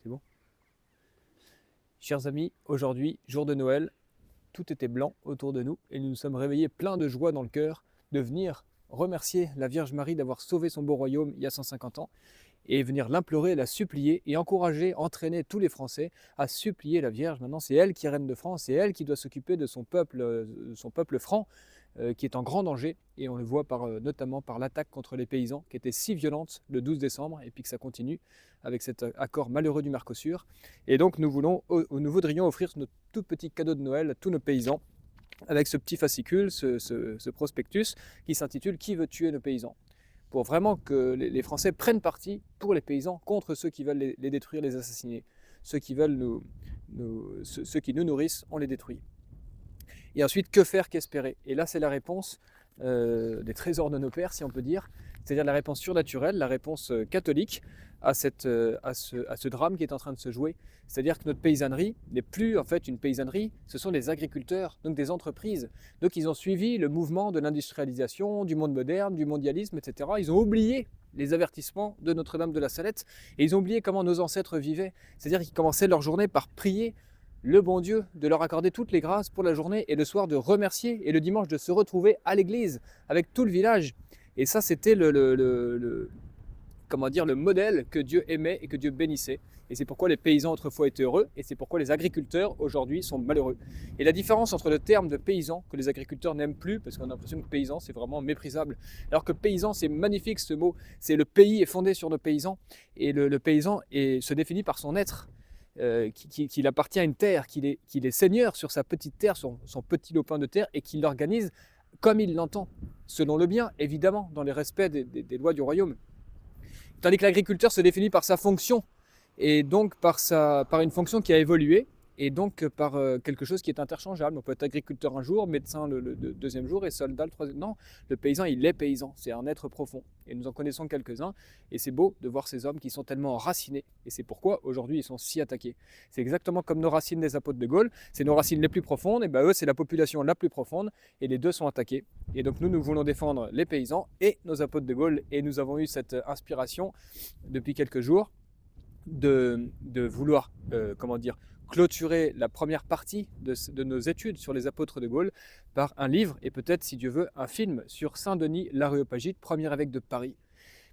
C'est bon? Chers amis, aujourd'hui, jour de Noël, tout était blanc autour de nous et nous nous sommes réveillés pleins de joie dans le cœur de venir remercier la Vierge Marie d'avoir sauvé son beau royaume il y a 150 ans et venir l'implorer, la supplier et encourager, entraîner tous les Français à supplier la Vierge. Maintenant, c'est elle qui est reine de France, c'est elle qui doit s'occuper de son peuple franc qui est en grand danger. Et on le voit notamment par l'attaque contre les paysans qui était si violente le 12 décembre et puis que ça continue avec cet accord malheureux du Mercosur. Et donc nous voudrions offrir notre tout petit cadeau de Noël à tous nos paysans avec ce petit fascicule, ce prospectus qui s'intitule « Qui veut tuer nos paysans ?» pour vraiment que les Français prennent parti pour les paysans contre ceux qui veulent les détruire, les assassiner. Ceux qui nous nourrissent, on les détruit. Et ensuite, que faire, qu'espérer? Et là, c'est la réponse des trésors de nos pères, si on peut dire, c'est-à-dire la réponse surnaturelle, la réponse catholique à ce drame qui est en train de se jouer. C'est-à-dire que notre paysannerie n'est plus en fait une paysannerie, ce sont des agriculteurs, donc des entreprises. Donc ils ont suivi le mouvement de l'industrialisation, du monde moderne, du mondialisme, etc. Ils ont oublié les avertissements de Notre-Dame de la Salette et ils ont oublié comment nos ancêtres vivaient. C'est-à-dire qu'ils commençaient leur journée par prier le bon Dieu, de leur accorder toutes les grâces pour la journée et le soir de remercier et le dimanche de se retrouver à l'église avec tout le village. Et ça, c'était le modèle que Dieu aimait et que Dieu bénissait. Et c'est pourquoi les paysans autrefois étaient heureux et c'est pourquoi les agriculteurs aujourd'hui sont malheureux. Et la différence entre le terme de paysan que les agriculteurs n'aiment plus, parce qu'on a l'impression que paysan c'est vraiment méprisable, alors que paysan c'est magnifique ce mot, c'est le pays est fondé sur nos paysans et le paysan se définit par son être. Qu'il appartient à une terre, qu'il est seigneur sur sa petite terre, son petit lopin de terre, et qu'il l'organise comme il l'entend, selon le bien, évidemment, dans les respects des lois du royaume. Tandis que l'agriculteur se définit par sa fonction, et donc par une fonction qui a évolué, et donc par quelque chose qui est interchangeable. On peut être agriculteur un jour, médecin le deuxième jour, et soldat le troisième. Non, le paysan, il est paysan, c'est un être profond. Et nous en connaissons quelques-uns, et c'est beau de voir ces hommes qui sont tellement enracinés, et c'est pourquoi aujourd'hui ils sont si attaqués. C'est exactement comme nos racines des apôtres de Gaulle, c'est nos racines les plus profondes, et ben eux c'est la population la plus profonde, et les deux sont attaqués. Et donc nous voulons défendre les paysans et nos apôtres de Gaulle, et nous avons eu cette inspiration depuis quelques jours de vouloir, clôturer la première partie de nos études sur les apôtres de Gaulle par un livre et peut-être, si Dieu veut, un film sur Saint-Denis l'Aréopagite, premier évêque de Paris.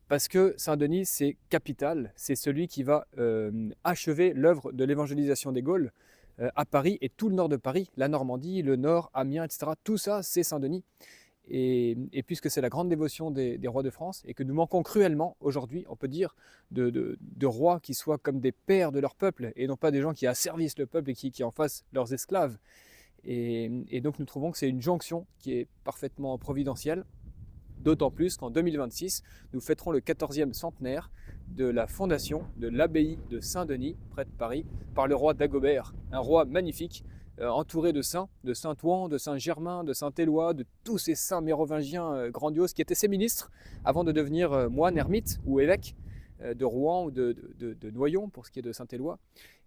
Parce que Saint-Denis, c'est capital, c'est celui qui va achever l'œuvre de l'évangélisation des Gaules à Paris et tout le nord de Paris, la Normandie, le nord, Amiens, etc. Tout ça, c'est Saint-Denis. Et puisque c'est la grande dévotion des rois de France et que nous manquons cruellement aujourd'hui, on peut dire, de rois qui soient comme des pères de leur peuple et non pas des gens qui asservissent le peuple et qui en fassent leurs esclaves. Et donc nous trouvons que c'est une jonction qui est parfaitement providentielle, d'autant plus qu'en 2026, nous fêterons le 14e centenaire de la fondation de l'abbaye de Saint-Denis, près de Paris, par le roi Dagobert, un roi magnifique, entouré de saints, de Saint-Ouen, de Saint-Germain, de Saint-Éloi, de tous ces saints mérovingiens grandioses qui étaient ses ministres avant de devenir moine, ermite ou évêque de Rouen ou de Noyon pour ce qui est de Saint-Éloi.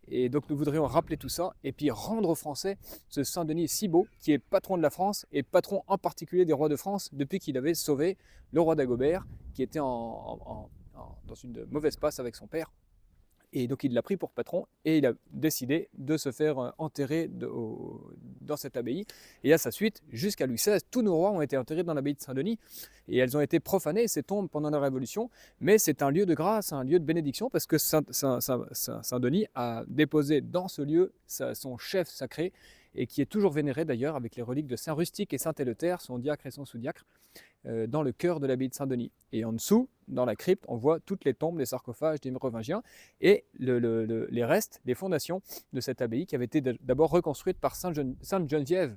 Et donc nous voudrions rappeler tout ça et puis rendre aux Français ce Saint-Denis si beau qui est patron de la France et patron en particulier des rois de France depuis qu'il avait sauvé le roi Dagobert qui était dans une mauvaise passe avec son père. Et donc il l'a pris pour patron et il a décidé de se faire enterrer dans cette abbaye. Et à sa suite, jusqu'à Louis XVI, tous nos rois ont été enterrés dans l'abbaye de Saint-Denis. Et elles ont été profanées, ces tombes, pendant la Révolution. Mais c'est un lieu de grâce, un lieu de bénédiction, parce que Saint-Denis a déposé dans ce lieu son chef sacré, et qui est toujours vénéré d'ailleurs avec les reliques de Saint Rustique et Saint Éleuthère, son diacre et son sous-diacre, dans le cœur de l'abbaye de Saint-Denis. Et en dessous, dans la crypte, on voit toutes les tombes, les sarcophages des Mérovingiens et les restes, les fondations de cette abbaye qui avait été d'abord reconstruite par Sainte Geneviève,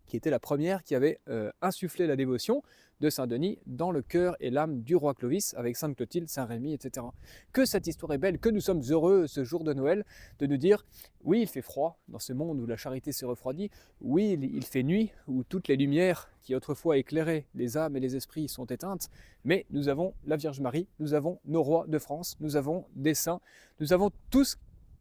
qui était la première qui avait insufflé la dévotion de Saint-Denis dans le cœur et l'âme du roi Clovis avec Sainte Clotilde, Saint Rémy, etc. Que cette histoire est belle, que nous sommes heureux ce jour de Noël de nous dire oui, il fait froid dans ce monde où la charité se refroidit, oui, il fait nuit où toutes les lumières qui autrefois éclairaient les âmes et les esprits sont éteintes, mais nous avons la Vierge Marie, nous avons nos rois de France, nous avons des saints, nous avons tout ce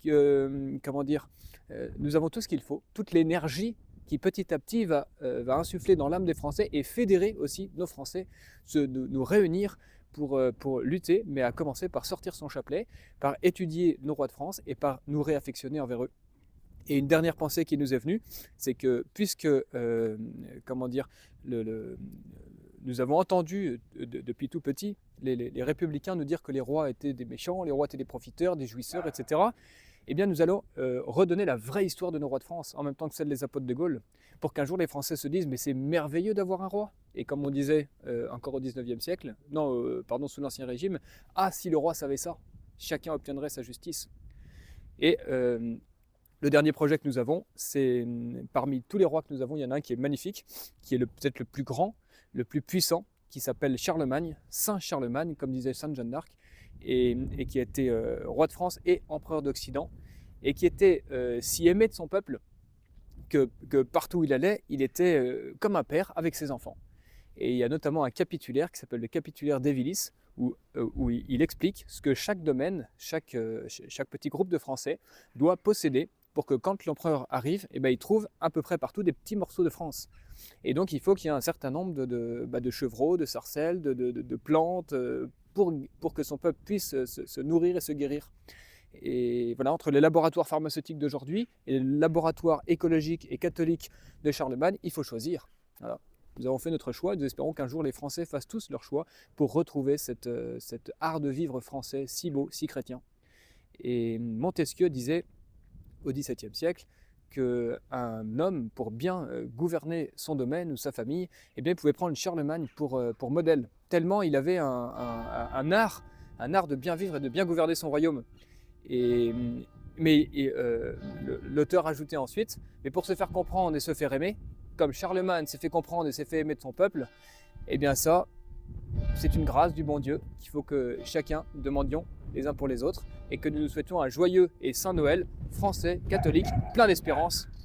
nous avons tout ce qu'il faut, toute l'énergie qui petit à petit va insuffler dans l'âme des Français et fédérer aussi nos Français, nous réunir pour lutter, mais a commencé par sortir son chapelet, par étudier nos rois de France et par nous réaffectionner envers eux. Et une dernière pensée qui nous est venue, c'est que puisque, comment dire, nous avons entendu depuis tout petit les républicains nous dire que les rois étaient des méchants, les rois étaient des profiteurs, des jouisseurs, etc. Eh bien, nous allons redonner la vraie histoire de nos rois de France, en même temps que celle des apôtres de Gaulle, pour qu'un jour les Français se disent « mais c'est merveilleux d'avoir un roi ». Et comme on disait encore au 19e siècle, sous l'Ancien Régime, « ah, si le roi savait ça, chacun obtiendrait sa justice ». Et le dernier projet que nous avons, c'est parmi tous les rois que nous avons, il y en a un qui est magnifique, qui est peut-être le plus grand, le plus puissant, qui s'appelle Charlemagne, Saint Charlemagne, comme disait Sainte Jeanne d'Arc, et qui a été roi de France et empereur d'Occident, et qui était si aimé de son peuple que partout où il allait, il était comme un père avec ses enfants. Et il y a notamment un capitulaire qui s'appelle le capitulaire d'Évilis, où il explique ce que chaque domaine, chaque petit groupe de Français doit posséder pour que quand l'empereur arrive, il trouve à peu près partout des petits morceaux de France. Et donc il faut qu'il y ait un certain nombre de chevreaux, de sarcelles, de plantes, pour que son peuple puisse se nourrir et se guérir. Et voilà, entre les laboratoires pharmaceutiques d'aujourd'hui et les laboratoires écologiques et catholiques de Charlemagne, il faut choisir. Voilà. Nous avons fait notre choix et nous espérons qu'un jour les Français fassent tous leur choix pour retrouver cet art de vivre français si beau, si chrétien. Et Montesquieu disait au XVIIe siècle qu'un homme, pour bien gouverner son domaine ou sa famille, eh bien, il pouvait prendre Charlemagne pour modèle, tellement il avait un art de bien vivre et de bien gouverner son royaume. Mais l'auteur ajoutait ensuite, mais pour se faire comprendre et se faire aimer, comme Charlemagne s'est fait comprendre et s'est fait aimer de son peuple, eh bien ça, c'est une grâce du bon Dieu qu'il faut que chacun demandions les uns pour les autres et que nous nous souhaitons un joyeux et saint Noël français, catholique, plein d'espérance.